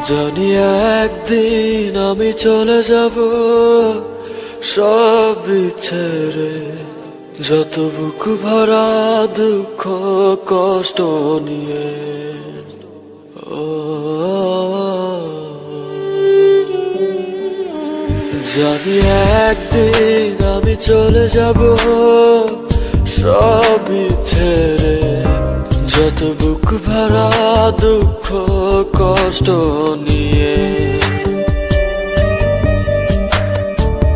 জানি একদিন আমি চলে যাব সব ছেড়ে, যত বুক ভরা দুঃখ কষ্ট নিয়ে। জানি একদিন আমি চলে যাব সব ছেড়ে, যত বুক ভরা দুঃখ কষ্ট নিয়ে।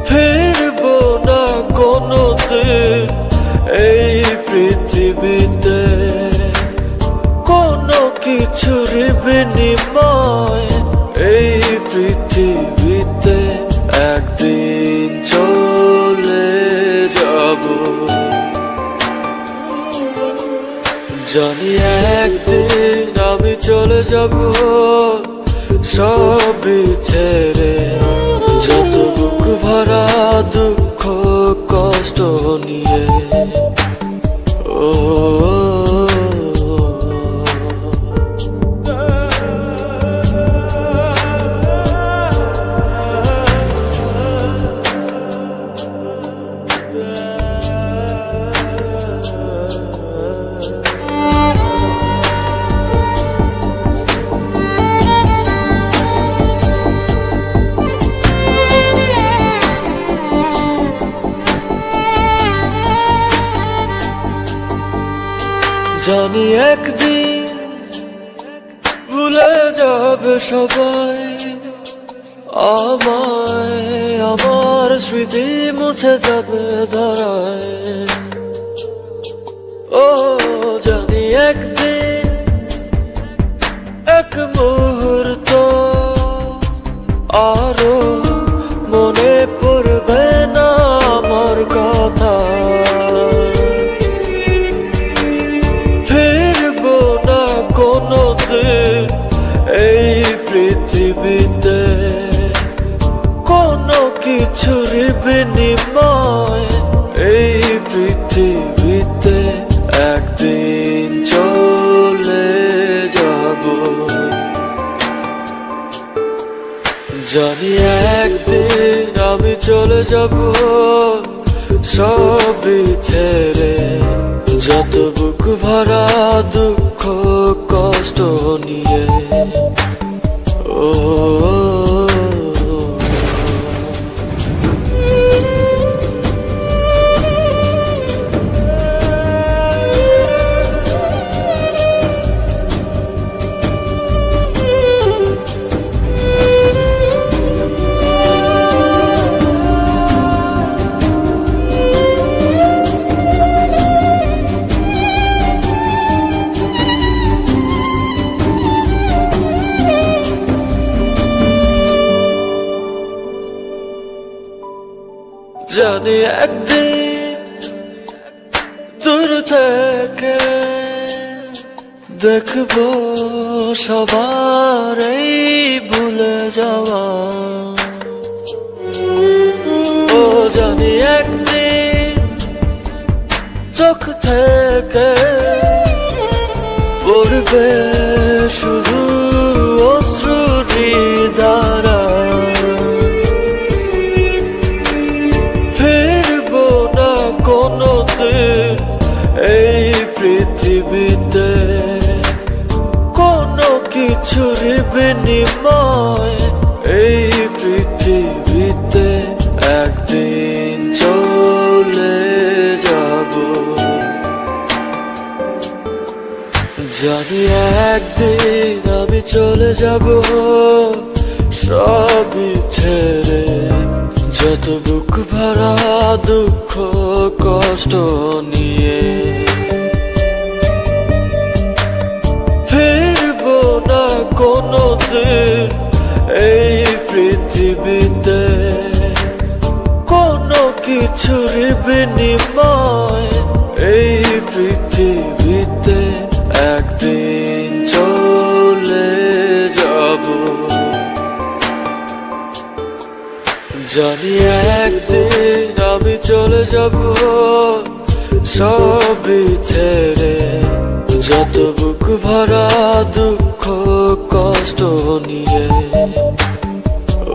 ফিরবো না কোনোদিন এই পৃথিবীতে, কোনো কিছুর বিনিময় এই পৃথিবীতে। একদিন চলে যাব, জানি একদিন আমি চলে যাব সব ছেড়ে, যত বুক ভরা দুঃখ কষ্ট নিয়ে। জানি একদিন ভুলে যাবে সবাই আমায়, আমার স্মৃতি মুছে যাবে ধরায়। ও জানি একদিন এক মুহূর্ত আরো মনে পড়বে না আমার কথা। এই পৃথিবীতে কোনো কিছুর বিনিময় এই পৃথিবীতে। একদিন চলে যাব, জানি একদিন আমি চলে যাব সব ছেড়ে, যত বুক ভরা দুঃখ কষ্ট নিয়ে। জানি একদিন দূর থেকে দেখবো সবার এই ভুলে যাওয়া। ও জানি একদিন চোখ থেকে পড়বে শুধু অশ্রুরি ধারা। এই পৃথিবীতে কোনো কিছুর বিনিময় এই পৃথিবীতে। একদিন চলে যাব, জানি একদিন আমি চলে যাব সব ছেড়ে, যত বুক ভরা দুঃখ কষ্ট নিয়ে। ফিরবো না কোনোদিন এই পৃথিবীতে, কোনো কিছুর বিনিময় এই পৃথিবীতে। একদিন চলে যাব, জানি একদিন আমি চলে যাব সব ছেড়ে, যত বুক ভরা দুঃখ কষ্ট কষ্ট নিয়ে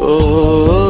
ও